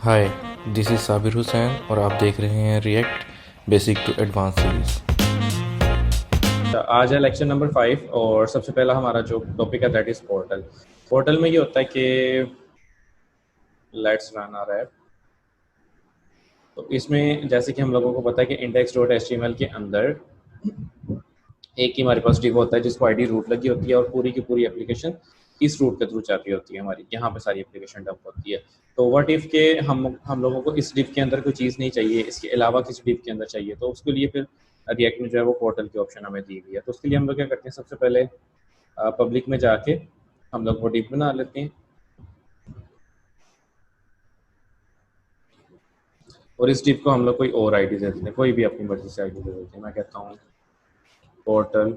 Hi, this is Sabir Hussain और आप देख रहे हैं React basic to advance series. आज है लेक्चर नंबर 5 और सबसे पहला हमारा जो टॉपिक है दैट इज पोर्टल। पोर्टल में ये होता है कि लेट्स रन आवर ऐप। तो इसमें जैसे कि हम लोगों को पता है कि इंडेक्स डॉट एच के अंदर एक ही हमारे पास डिव होता है जिसको आईडी रूट लगी होती है और पूरी की पूरी एप्लीकेशन इस रूट के थ्रू चल रही होती है। हमारी यहाँ पे सारी एप्लीकेशन डंप होती है। तो व्हाट इफ के हम लोगों को इस डिव के अंदर कोई चीज़ नहीं चाहिए, इसके अलावा किसी डिव के अंदर चाहिए, तो उसके लिए फिर रिएक्ट में जो है वो पोर्टल की ऑप्शन हमें दी हुई है। तो उसके लिए हम लोग क्या करते हैं, सबसे पहले पब्लिक में जाके हम लोग वो डिव बना लेते हैं और इस डिव को हम लोग कोई और आईडी दे देते हैं, कोई भी अपनी मर्जी से आईडी दे देते हैं। मैं कहता हूँ पोर्टल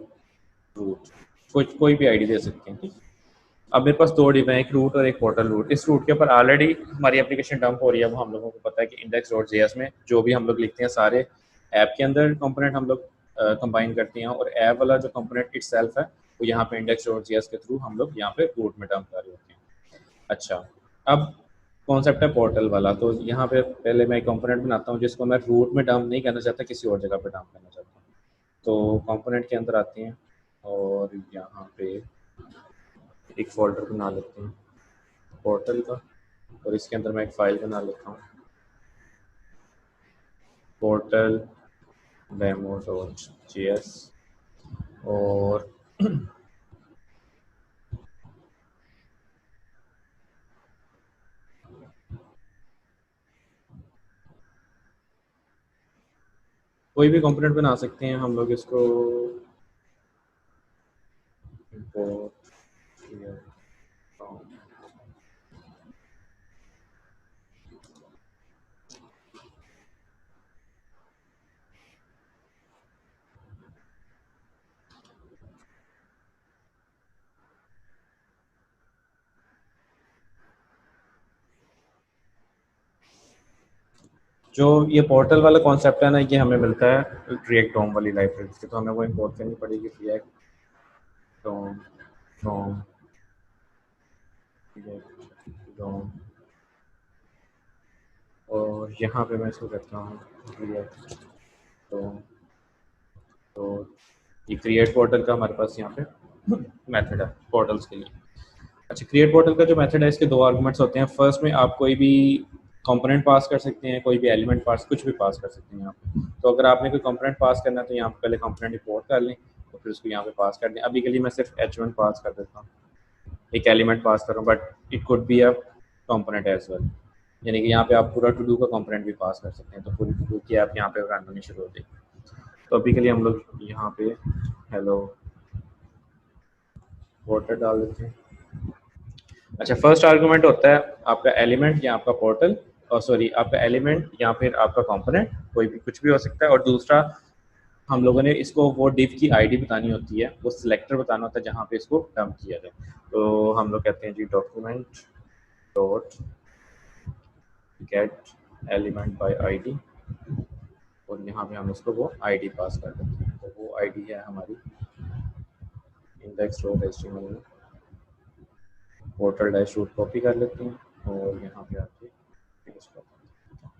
रूट, कोई भी आईडी दे सकते हैं। अब मेरे पास दो डिव हैं, एक रूट और एक पोर्टल रूट। इस रूट के ऊपर ऑलरेडी हमारी एप्लीकेशन डंप हो रही है। वो हम लोगों को पता है कि इंडेक्स डॉट जेएस में जो भी हम लोग लिखते हैं सारे ऐप के अंदर कंपोनेंट हम लोग कंबाइन करते हैं और ऐप वाला जो कंपोनेंट इटसेल्फ है वो यहाँ पे इंडेक्स डॉट जेएस के थ्रू हम लोग यहाँ पे रूट में डंप कर रहे होते हैं। अच्छा, अब कॉन्सेप्ट है पोर्टल वाला। तो यहाँ पे पहले मैं एक कंपोनेंट बनाता हूँ जिसको मैं रूट में डंप नहीं करना चाहता, किसी और जगह पे डंप करना चाहता हूँ। तो कंपोनेंट के अंदर आते हैं और यहाँ पे एक फोल्डर बना लेते हैं पोर्टल का और इसके अंदर मैं एक फाइल बना लेता हूँ पोर्टल डेमो डॉट जेएस। और कोई भी कंपोनेंट बना सकते हैं हम लोग, इसको import here from। जो ये पोर्टल वाला कॉन्सेप्ट है ना, ये हमें मिलता है रिएक्ट डॉम वाली लाइब्रेरी से, तो हमें वो इंपोर्ट करनी पड़ेगी। React DOM from React DOM और यहाँ पे मैं इसको करता हूँ रिएक्ट डॉम। तो ये क्रिएट पोर्टल का हमारे पास यहाँ पे मेथड है पोर्टल्स के लिए। अच्छा, क्रिएट पोर्टल का जो मेथड है इसके दो आर्गुमेंट्स होते हैं। फर्स्ट में आप कोई भी कंपोनेंट पास कर सकते हैं, कोई भी एलिमेंट पास, कुछ भी पास कर सकते हैं यहाँ पे। तो अगर आपने कोई कंपोनेंट पास करना है तो यहाँ पे पहले कंपोनेंट इंपोर्ट कर लें और फिर उसको यहाँ पे पास कर दें। अभी के लिए मैं सिर्फ h1 पास कर देता हूँ, एक एलिमेंट पास कर रहा हूँ, but it could be a component as well. यानी कि यहाँ पे आप पूरा टू डू का कंपोनेंट भी पास कर सकते हैं, तो पूरी टू डू की ऐप यहाँ पे रन होनी शुरू हो जाएगी। तो अभी के लिए हम लोग यहाँ पे हेलो पोर्टल डाल देते हैं। अच्छा, फर्स्ट आर्गुमेंट होता है आपका एलिमेंट या आपका पोर्टल, और सॉरी आपका एलिमेंट या फिर आपका कंपोनेंट, कोई भी कुछ भी हो सकता है। और दूसरा हम लोगों ने इसको वो डिव की आईडी बतानी होती है, वो सिलेक्टर बताना होता है जहाँ पे इसको डंप किया जाए। तो हम लोग कहते हैं जी document dot get element by ID और यहाँ पे हम इसको वो आईडी पास कर देते हैं। तो वो आईडी है हमारी इंडेक्स डॉट एचटीएमएल में पोर्टल डैश रूट कॉपी कर लेते हैं और यहाँ पे आके पेस्ट कर देते हैं।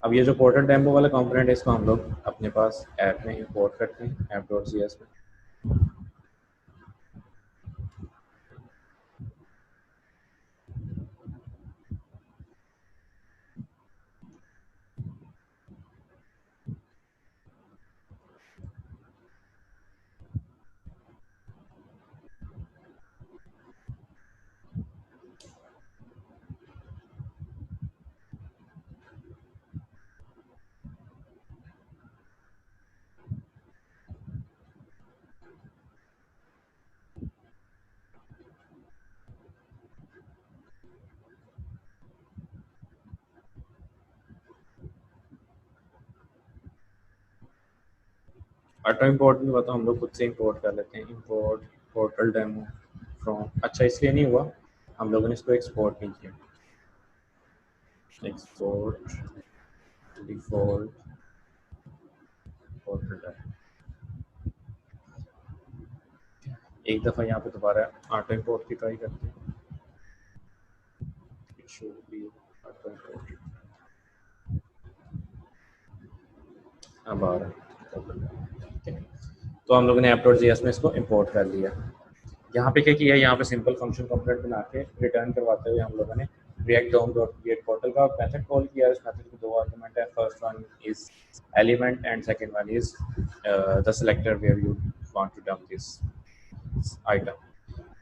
अब ये जो पोर्टल डेमो वाला कंपोनेंट है इसको हम लोग अपने पास ऐप में इंपोर्ट करते हैं ऐप डॉट सी एस में। ऑटो इम्पोर्ट में बताओ, हम लोग खुद से इंपोर्ट कर लेते हैं। इंपोर्ट पोर्टल डेमो फ्रॉम, अच्छा इसलिए नहीं हुआ, हम लोगों ने इसको एक्सपोर्ट नहीं किया। एक्सपोर्ट डिफॉल्ट पोर्टल डेमो, एक दफ़ा यहाँ पे दोबारा ऑटो इम्पोर्ट की ट्राई करते हैं। It should be auto import. अब आ रहा है, ठीक है। तो हम लोगों ने app.js में इसको इंपोर्ट कर लिया। यहाँ पे क्या किया है, यहाँ पे सिंपल फंक्शन कंपोनेंट बना के रिटर्न करवाते हुए हम लोगों ने react dom dot create portal का मेथड कॉल किया है। इस मेथड के दो आर्गुमेंट है, first one is element and second one is the selector where you want to dump this item.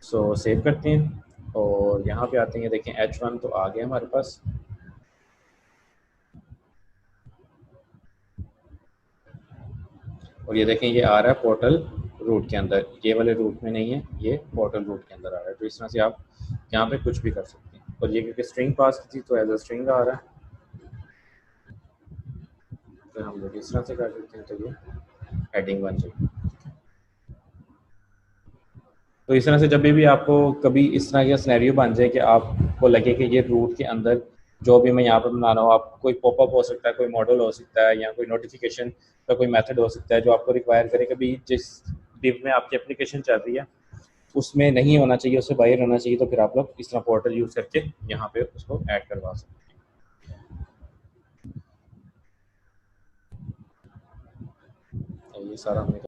So save करते हैं और यहाँ पे आते हैं, देखें h1 तो आ गया हमारे पास। और ये देखें ये आ रहा है पोर्टल रूट के अंदर, ये वाले रूट में नहीं है, ये पोर्टल रूट के अंदर आ रहा है। तो इस तरह से आप यहाँ पे कुछ भी कर सकते हैं। और ये क्योंकि स्ट्रिंग पास की थी तो एज अ स्ट्रिंग आ रहा है, तो हम लोग इस तरह से कर देते हैं तो ये हेडिंग बन जाएगी। तो इस तरह से जब भी आपको कभी इस तरह का सिनेरियो बन जाए कि आपको लगे कि ये रूट के अंदर जो भी मैं यहाँ पर बना रहा हूँ, आप कोई पॉपअप हो सकता है, कोई मॉडल हो सकता है, या कोई नोटिफिकेशन का कोई मेथड हो सकता है जो आपको रिक्वायर करे, कभी जिस डिव में आपकी एप्लीकेशन चल रही है उसमें नहीं होना चाहिए, उससे बाहर होना चाहिए, तो फिर आप लोग इस तरह पोर्टल यूज़ करके यहाँ पे उसको ऐड करवा सकते हैं। तो ये सारा हमने